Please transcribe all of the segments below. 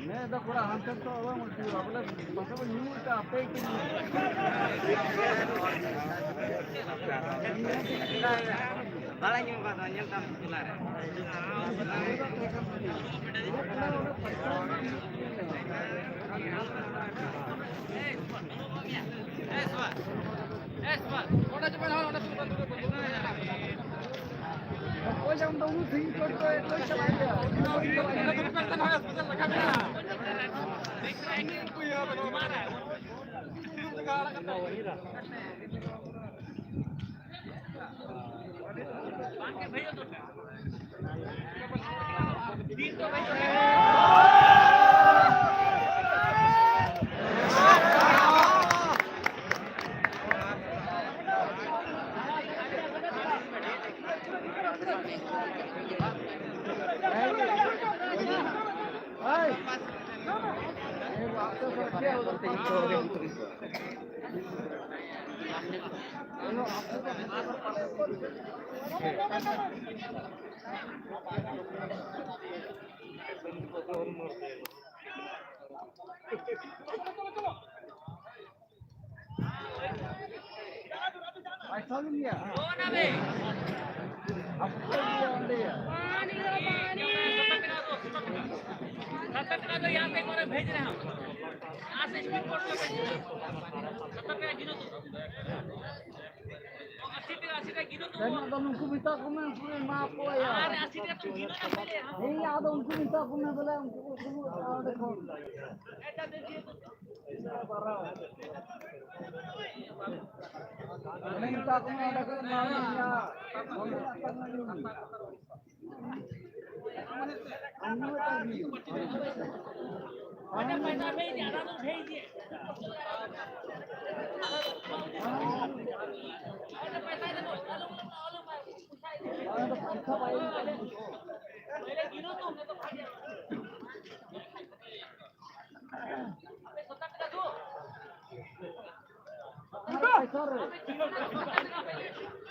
मैं तो पूरा आंसर तो हुआ मुझे मतलब मतलब न्यू का update bala yung katanya tam pilar कोई जब तो वो ठीक कर तो कोई चला गया ऐसा नहीं है कौन है अब तो ये आंदे है पानी रो पानी तो यहां पे कोने भेज रहे हैं यहां से स्पीड बोर्ड पे 70 का गिनो तो 80 का गिनो तो तो उनको मिटा को मैं पूरे मां को यार अरे 80 का तू गिनो ना पहले नहीं याद उनको मिटा को मैं बोला उनको देखो ऐसा देखिए नहीं मिटा को मैं देखो ना अरे पैसा भेज ज्यादा तो भेज दिए अरे पैसा दे दो अरे पैसा भाई पहले गिनो तो हमने तो भाग गया अबे 70 का दो पैसा रे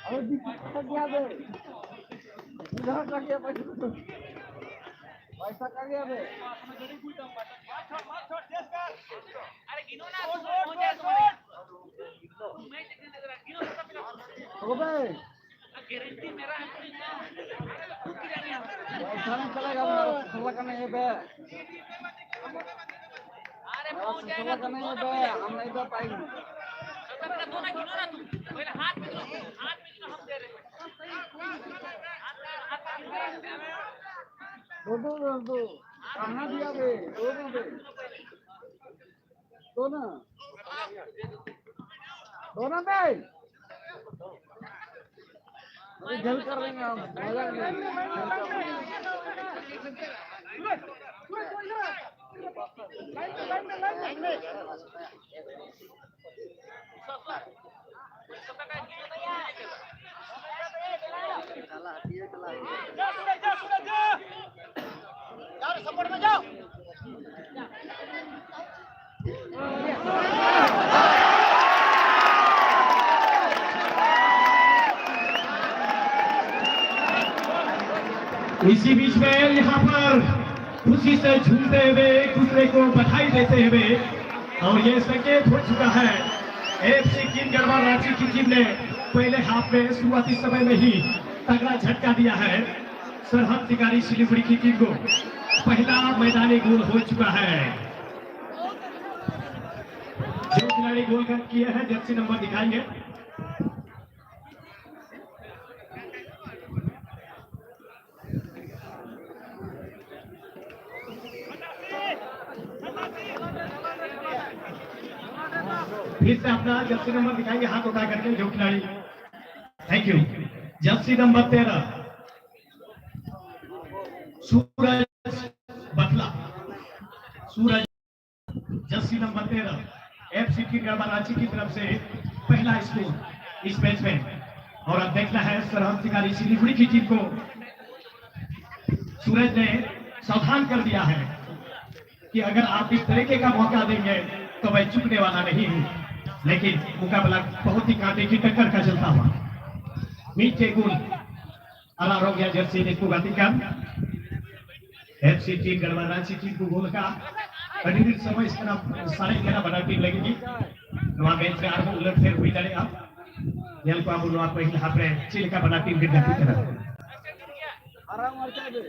अरे दिक्कत क्या है इधर का क्या पैसा का गया बे अरे गिनो ना हो जाए तुम्हारे मैं गिनो हो बे गारंटी मेरा है पैसा नहीं चलेगा सला का नहीं है बे अरे पहुंच जाएगा का नहीं है बे हम नहीं दे पाएंगे सबका दो ना गिनो ना तुम पहले हाथ में गिनो हम दे रहे हैं दो कहाँ दिया बे दो ना बे जल कर लेंगे हम मजा सपोर्ट में जाओ इसी बीच में यहाँ पर खुशी से झूमते हुए एक दूसरे को बधाई देते हुए और ये संकेत हो चुका है एफसी किंग गढ़वाल रांची की टीम ने पहले हाफ में शुरुआती समय में ही तगड़ा झटका दिया है सरहद शिकारी सिलीगुड़ी की टीम को पहला मैदानी गोल हो चुका है। जो खिलाड़ी गोल किए हैं जर्सी नंबर दिखाइए। फिर से अपना जर्सी नंबर दिखाएंगे हाथ उठा करके जो खिलाड़ी। Thank you. Jersey number 13 Suraj Battala. Suraj Jersey number 13 FC की गढ़वाल रांची की तरफ से पहला स्कोर इस मैच में। और अब देखना है सरहद शिकारी सिलीगुड़ी की टीम को। सूरज ने सावधान कर दिया है कि अगर आप इस तरीके का मौका देंगे तो मैं चुकने वाला नहीं हूं। लेकिन मुकाबला बहुत ही कांटे की टक्कर का चलता हुआ मीठे गुल Alarong ya jersey ini kugantikan FC Team Garba Ranchi Team को गोल का बड़ी समय इसका सारे खेला बना टीम लगेगी नवा मैच में आरंभ उलट फेर हुई जाने अब yang को अब नवा पहले हाफरे चिल का बना टीम के गति करा आराम और चल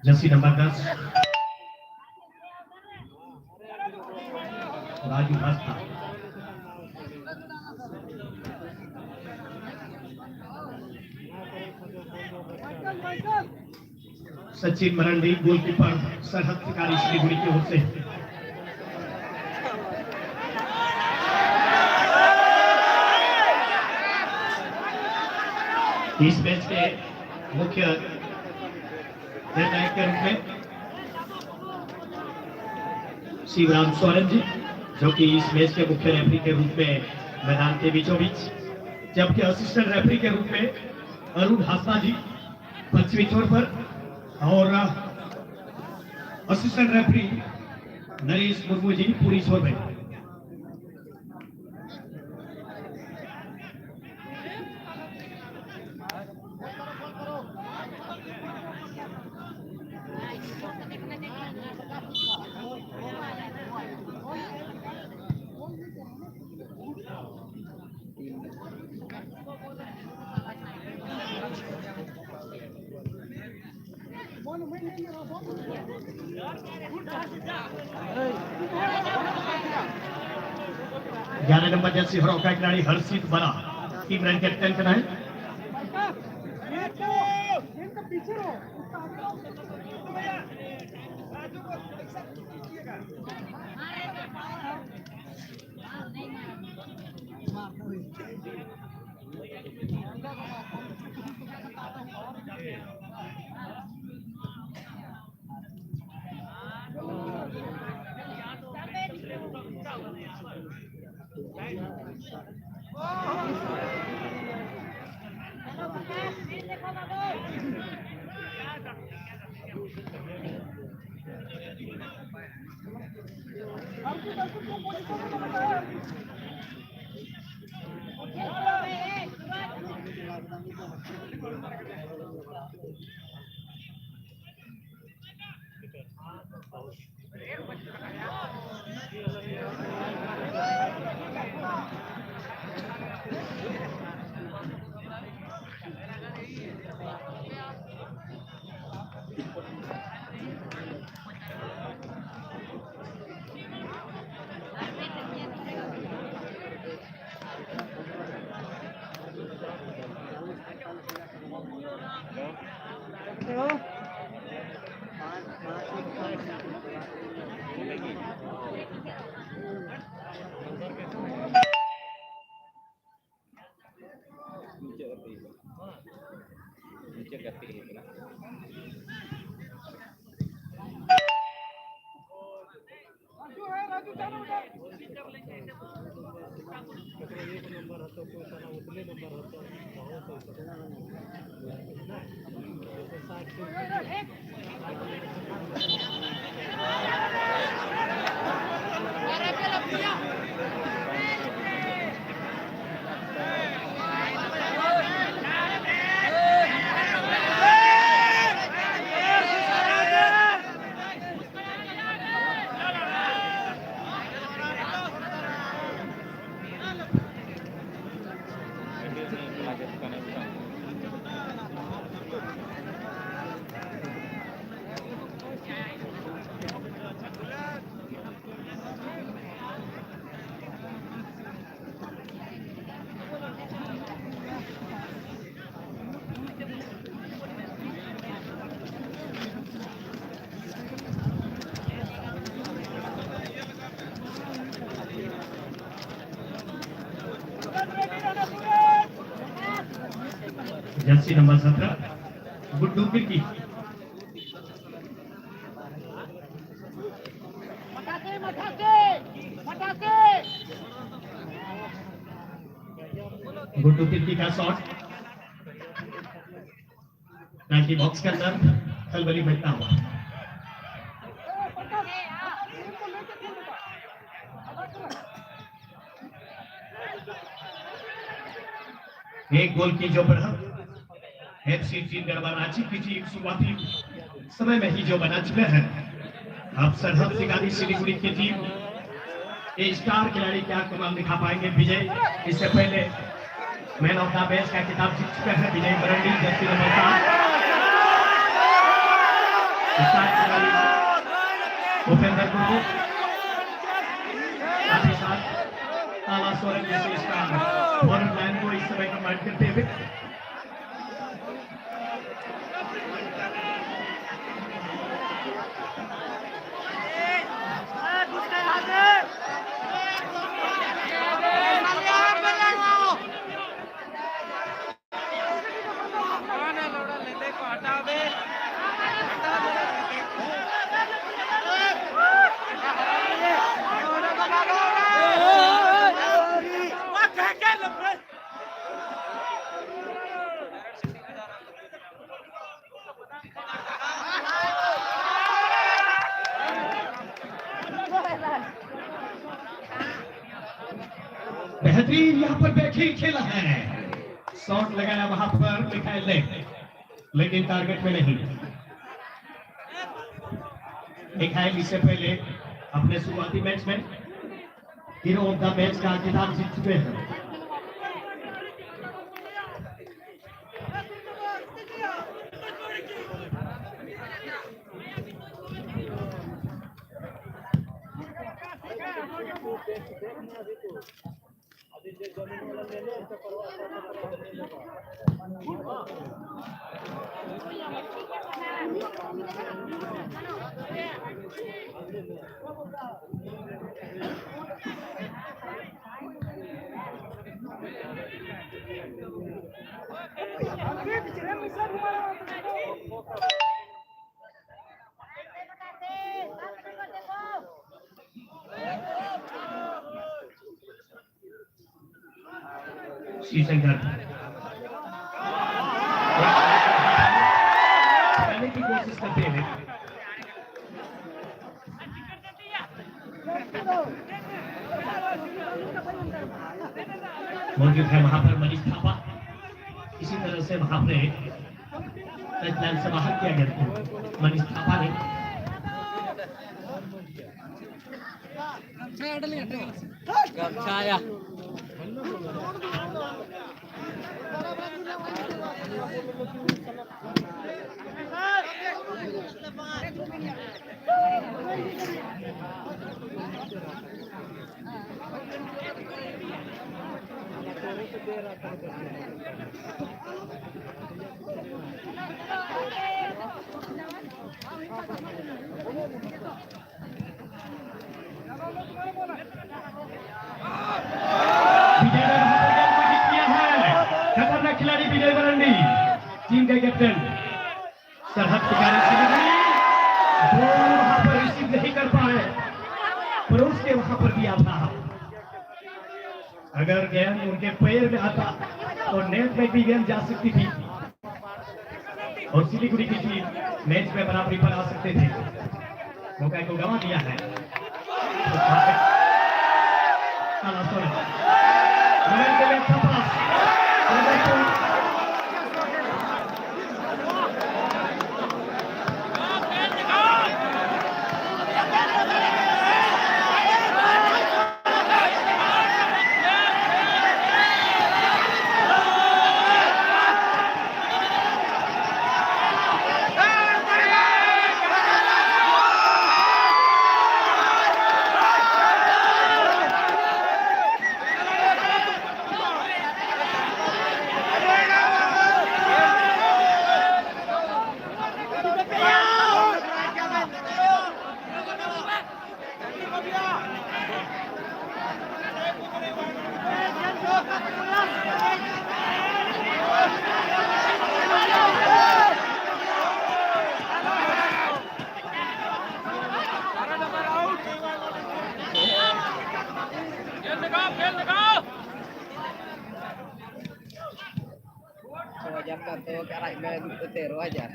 जर्सी नंबर 10 राजू भास्ता सचिन मरंडी गोलकीपर सरहद शिकारी सिलीगुड़ी की ओर से इस मैच के मुख्य निर्णायक के रूप में शिवराम सोरेन जी जो कि इस मैच के मुख्य रेफरी के रूप में मैदान के बीचों बीच, जबकि असिस्टेंट रेफरी के रूप में अरुण हास्ता जी पश्चिमी छोर पर और असिस्टेंट रेफरी नरेश मुर्मू जी पूरी छोर में। ग्यारह नंबर जर्सी हरों का खिलाड़ी हर्षित बरा टीम रन कैप्टन का है। जर्सी नंबर 17 गुड्डू की गुड्डू तिर्की का शॉट पेनल्टी बॉक्स के अंदर खलबली बैठता हुआ। एक गोल की जो बढ़त एफसी टीम गढ़वा रांची की शुरुआती समय में ही जो बना चुके हैं, अब सरहद सिगारी सिलीगुड़ी की टीम ये स्टार खिलाड़ी क्या कमाल दिखा पाएंगे। विजय इससे पहले मैन ऑफ द मैच का खिताब जीत चुके हैं विजय मरंडी, जर्सी नंबर 7 उपेंद्र गुरु साथ ही साथ ताला सोरेन जैसे स्टार फॉरन लाइन को इस समय कमांड करते हुए बेहतरीन यहाँ पर बेहतरीन खेला है, शॉट लगाया वहां पर मिखाइल ने, लेकिन टारगेट में नहीं। मिखाइल इससे पहले अपने शुरुआती मैच में हीरो ऑफ द मैच का खिताब जीत चुके हैं। श्रीशंकर पहले की कोशिश करते हैं, मौजूद है वहां पर मनीष थापा। इसी तरह से वहां पर टचलाइन से बाहर किया गया मनीष थापा ने। सरहद शिकारी सिलीगुड़ी बॉल वहां पर रिसीव नहीं कर पाए, पर उसके वहां पर दिया था। अगर गेंद उनके पैर में आता तो नेट में भी गेंद जा सकती थी और सिलीगुड़ी की टीम मैच में बराबरी पर आ सकते थे। मौका को गंवा दिया है। Wajar kata karak main utero aja.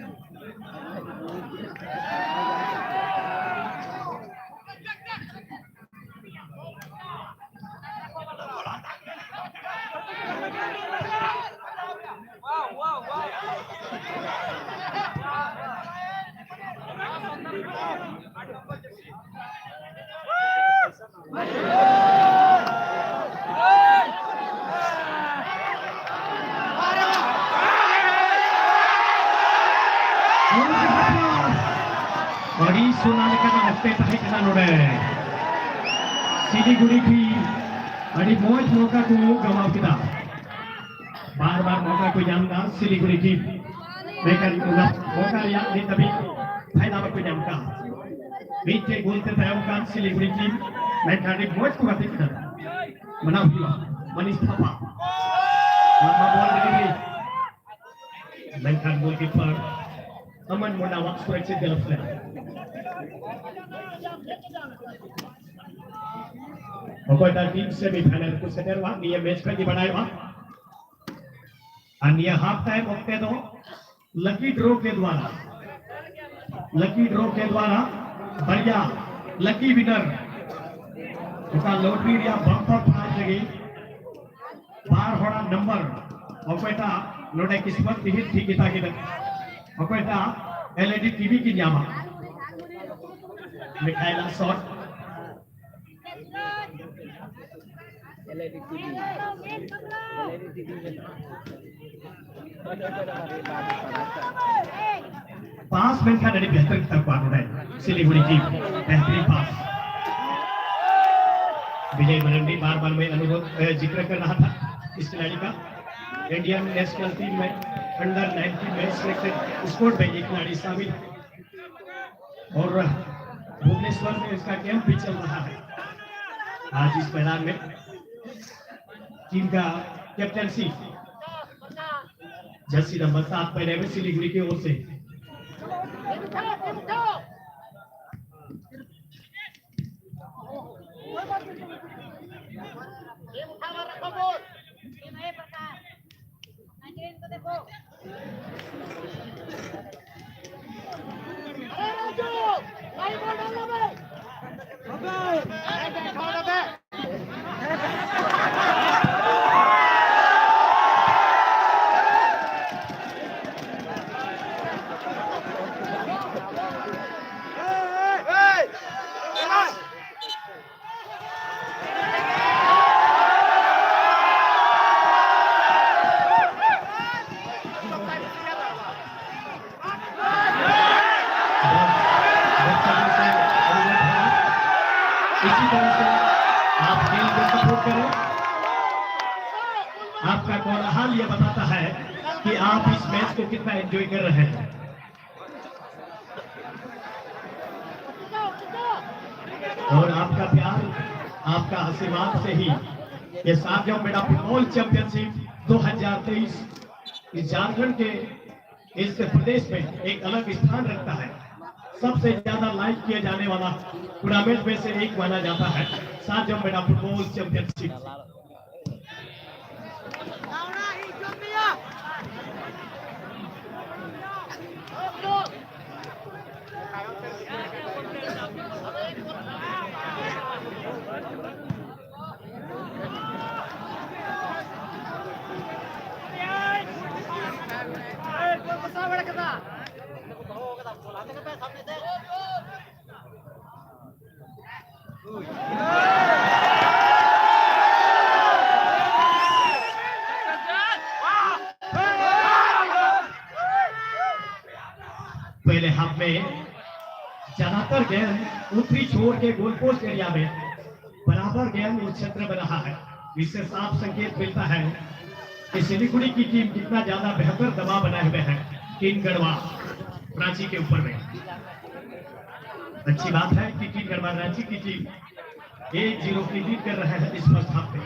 बड़ी सुनाने का लगते ताही कना नोड़े सिलीगुड़ी की बड़ी मौज मौका को गवाव किया। बार-बार मौका को जानता सिलीगुड़ी की लेकिन मौका याद नहीं तभी फायदा पर कोई जानता बीच के बोलते थे उनका सिलीगुड़ी की मैं खाली मौज को बातें किया मना हुआ मनीष थापा लंबा बॉल लगी मैं खाली बोल के पर अमन मुंडावा सुरक्षित गलत है Pokoknya tim semifinal ku sederwa dia match lagi बनाएगा अन्य हाफ टाइम वक्त तो लकी ड्रॉ के द्वारा बढ़िया लकी विनर उसका लॉटरी या बम्पर प्राइज लगी बार होड़ा नंबर पokoknya नोडे किस्मत हिट थी kita pokoknya LED TV की न्यामा मिखाइला शॉट LED TV पास में था dari बेहतर तक बात है सिलीगुड़ी की बेहतरीन पास विजय मरंडी बार-बार मैं अनुरोध जिक्र कर रहा था इस खिलाड़ी का इंडियन नेशनल टीम में अंडर 19 में सिलेक्टेड स्क्वाड में एक खिलाड़ी शामिल और भुवनेश्वर में इसका कैंप भी चल रहा है। आज इस मैदान में टीम का कैप्टनसी जर्सी नंबर 7 पहने में सिलीगुड़ी की ओर से इसी तरह से आप खेल को सपोर्ट करें। आपका कोलाहल ये बताता है कि आप इस मैच को कितना एंजॉय कर रहे हैं। और आपका प्यार, आपका आशीर्वाद से ही ये सार्वजनिक मेडा फुटबॉल चैंपियनशिप 2023 इस झारखंड के इस प्रदेश में एक अलग स्थान रखता है। सबसे ज्यादा लाइक किया जाने वाला टूर्नामेंट में से एक माना जाता है साजम बेड़ा फुटबॉल चैंपियनशिप। पहले हाफ में ज्यादातर गेंद ऊपरी छोर के गोल पोस्ट एरिया में बराबर गेंद उस क्षेत्र में रहा है। इससे साफ संकेत मिलता है कि सिलीगुड़ी की टीम कितना ज्यादा बेहतर दबाव बनाए हुए है किन गढ़वा रांची के ऊपर में। अच्छी बात है कि किन गढ़वा रांची की टीम 1-0 की लीड कर रहे हैं इस फर्स्ट हाफ में।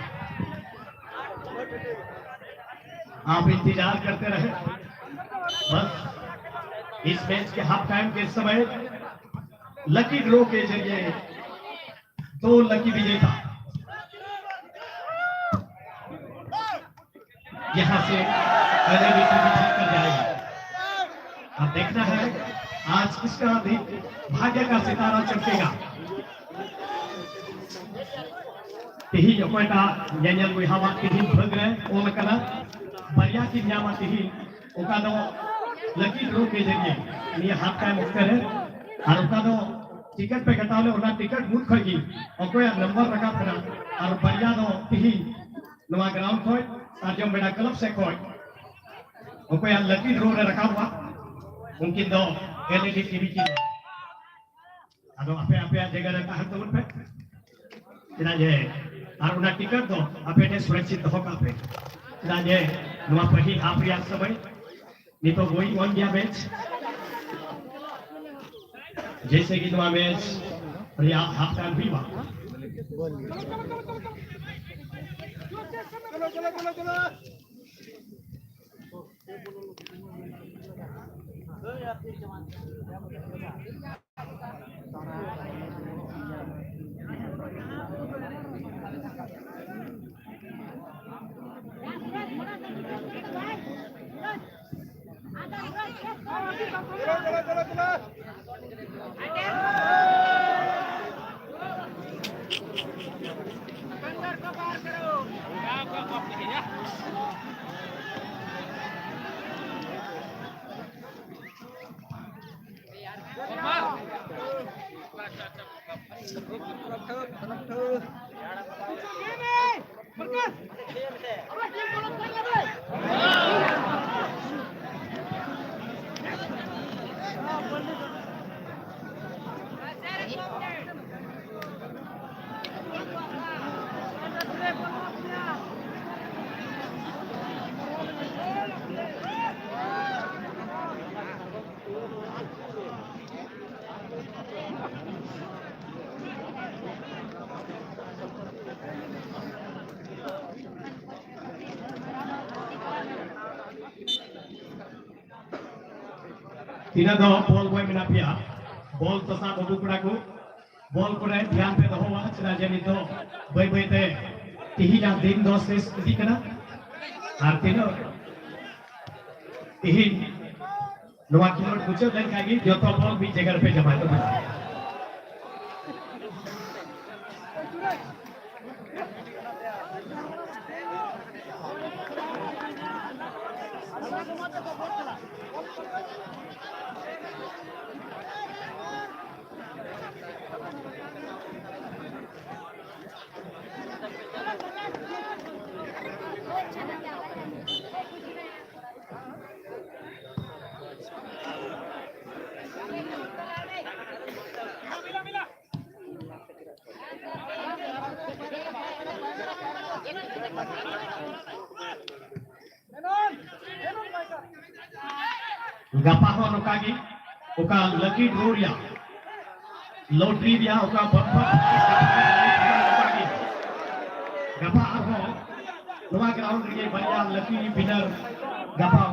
आप इंतजार करते रहे बस। इस मैच के हाफ टाइम के समय लकी ड्रॉ के जरिए 2 लकी विजेता यहां से कर जाएगा। अब देखना है आज किसका भी भाग्य का सितारा चमकेगा। तिही ओकोटा यानी कोई हवा तिही भगरे ओल कना बढ़िया की न्यामा तिही ओका दो लकी ड्रॉ के जरिए ये हाफ टाइम ऑफर है और ओका दो टिकट पे कटावले ओना टिकट मुद खगी ओकोया नंबर रखा फरा और बढ़िया दो तिही नवा ग्राउंड खोय साजम बेड़ा क्लब से खोय ओकोया लकी ड्रॉ रे रखा हुआ mungkin do LED TV ki ado apa jagah रे tahan teman pe tidak je aruna tiket do apa ne surakshit doh ka pe tidak je nua pahi half yang samai ni to going on dia match जैसे कि नवा match या half time भी हुआ। Tidak do bol boy menapia bol tasa babu kuda ko bol kore ध्यान पे दो wa चला जनी तो boy boy te tihi jam din do ses di kana artino tihi noa kilot kucho dan kagi joto bol bi जगह पे जमा तो gapa ho nokagi oka lucky draw ya lottery dia oka bumper gapa ho noa ground ri banya lucky winner gapa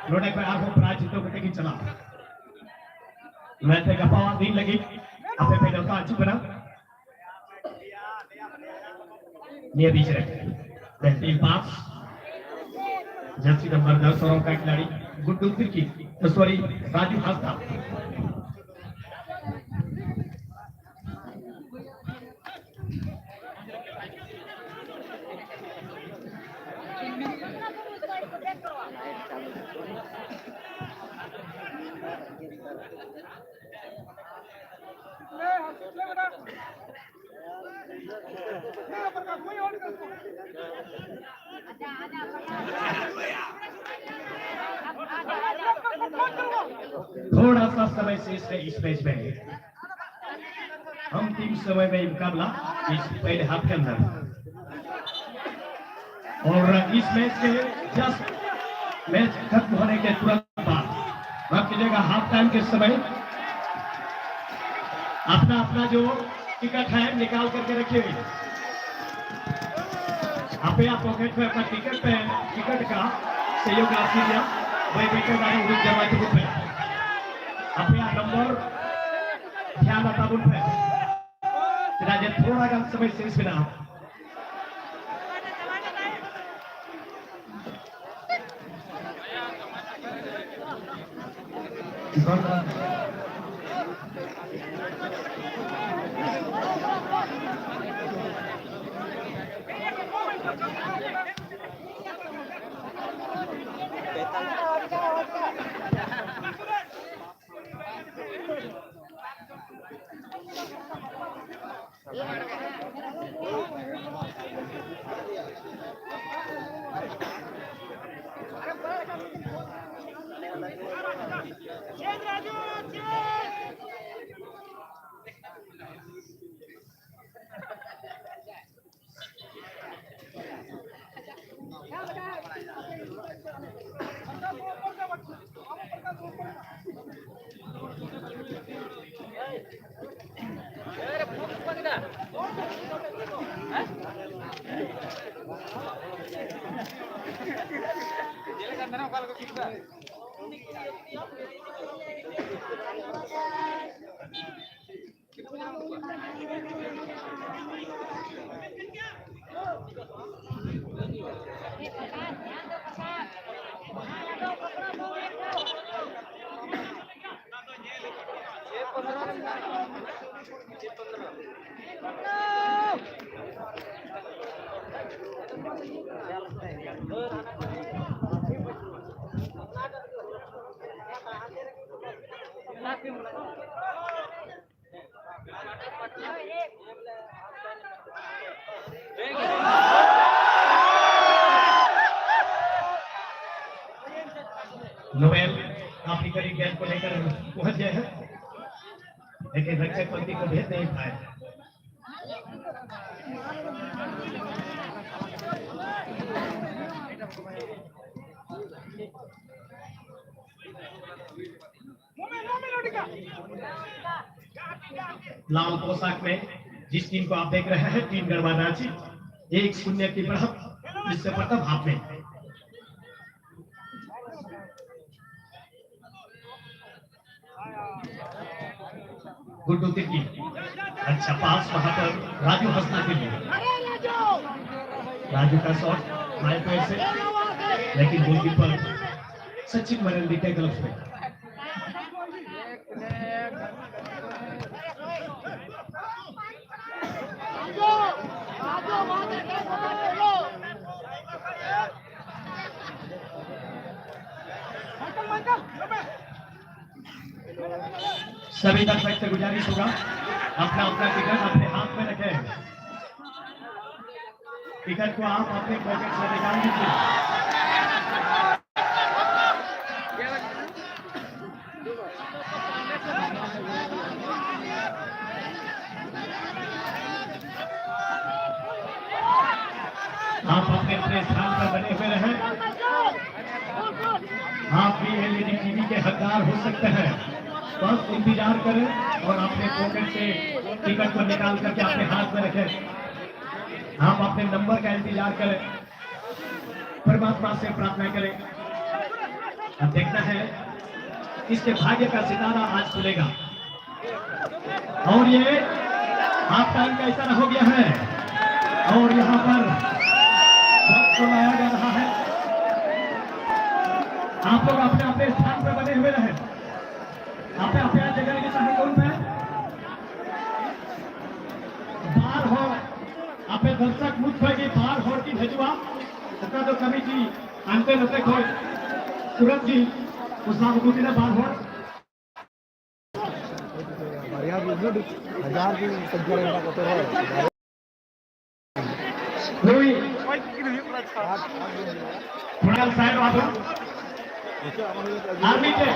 Lodek pe aku pernah jitu ketika cina. Lete kapal din lagi. Apa pedal ka acu kena? Dia bicara. Dan tim pass. Jersey number 10 orang ka खिलाड़ी Guddu Tirkey. Sorry, Raju Hasta. थोड़ा सा समय से इस match में अंतिम समय में मुकाबला इस पहले हाफ के अंदर और इस मैच के जस्ट मैच खत्म होने के तुरंत बाद वक्त कीजिएगा हाफ टाइम के समय अपना अपना जो टिकट है निकाल करके रखिए आप पॉकेट में अपना टिकट का सहयोग राशि दिया वही बेटे जमा पे आप नंबर ध्यान आता पे राजा थोड़ा कम समय से इसमें नोएल काफी करीब गेंद को लेकर पहुंच गए हैं लेकिन रक्षक पंक्ति को भेज नहीं पाए लाल पोशाक में जिस टीम को आप देख रहे हैं टीम गढ़वा रांची 1-0 की बढ़त इससे प्रथम हाफ में गुड्डू तिर्की अच्छा पास वहां पर राजू हंसना के लिए राजू का शॉट हाई पैर से लेकिन गोलकीपर सचिन मरंडी के ग्लव्स में सभी दर्शक से गुजारिश होगा अपना अपना टिकट अपने हाथ में रखें टिकट को आप अपने पॉकेट से निकाल दीजिए आप अपने अपने स्थान पर बने हुए रहें आप भी एलईडी टीवी के हकदार हो सकते हैं बस इंतजार करें और अपने पॉकेट से टिकट को निकाल करके अपने हाथ में रखें आप अपने नंबर का इंतजार करें परमात्मा से प्रार्थना करें अब देखना है इसके भाग्य का सितारा आज खुलेगा। और ये हाफ टाइम का इशारा हो गया है और यहाँ पर वक्त को लाया जा रहा है। आप लोग अपने अपने स्थान पर बने हुए रहे, अपने अपने जगह के चाहे कौन में बार हो अपने दर्शक मुझ पर बार हो की भेजुआ तो कमिटी आनते नते कोई तुरंत जी उस नाम को ने बार हो हजार की संख्या को तो है कोई थोड़ा साइड वाला आर्मी के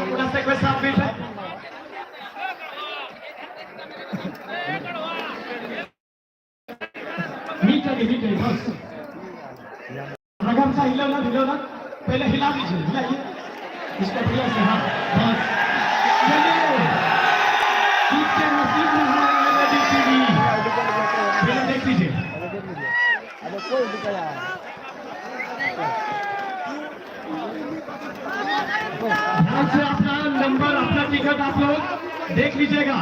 पूरा से कोई साफ बीट है मीटर बस रगम सा हिलो ना पहले हिला दीजिए, हिलाइए इसको बढ़िया से। हाँ बस चलिए किसके नसीब में है एलईडी टीवी, फिल्म देख लीजिए। अबे कोई दिखाया ध्यान से अपना नंबर अपना टिकट आप लोग देख लीजिएगा,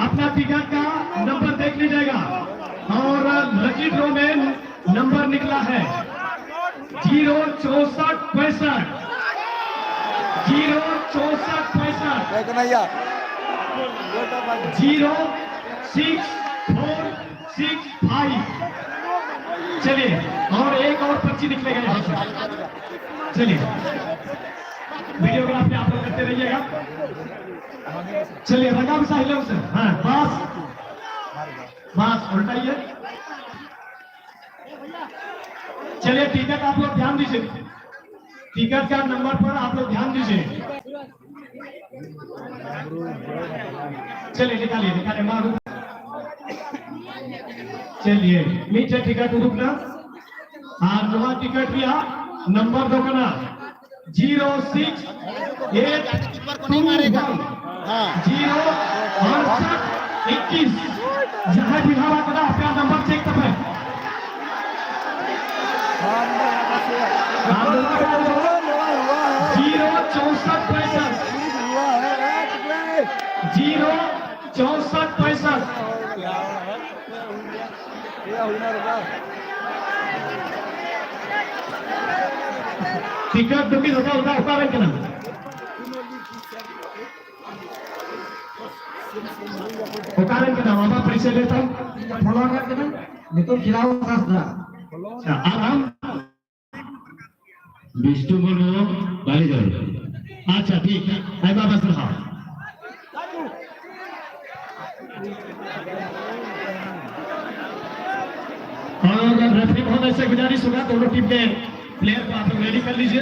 अपना टिकट का नंबर देख लीजिएगा। और लकी ड्रॉ में नंबर निकला है 06465 06465। चलिए और एक और पर्ची निकलेगा यहाँ से। चलिए वीडियोग्राफी आप लोग करते रहिएगा। चलिए रंगा सा हिले उसे। हाँ बस उल्टाइए। चलिए टिकट आप लोग ध्यान दीजिए, टिकट का नंबर पर आप लोग ध्यान दीजिए। चलिए निकालिए मारू। चलिए नीचे टिकट रुकना और नवा टिकट दिया नंबर दो का 06821 जहाँ भी हवा करा अपना नंबर चेक कर है 06465 टिकट बुकिंग होता है क्या नाम उकारण के नाम आप परिचय लेता हूँ फॉलो करके ना निकुल खिलाओ खासदा आराम विष्णु बोलो बालीगढ़। अच्छा ठीक है आई बाबा साहब। और रेफरी महोदय से गुजारिश होगा दोनों टीम के प्लेयर को आप लोग रेडी कर लीजिए।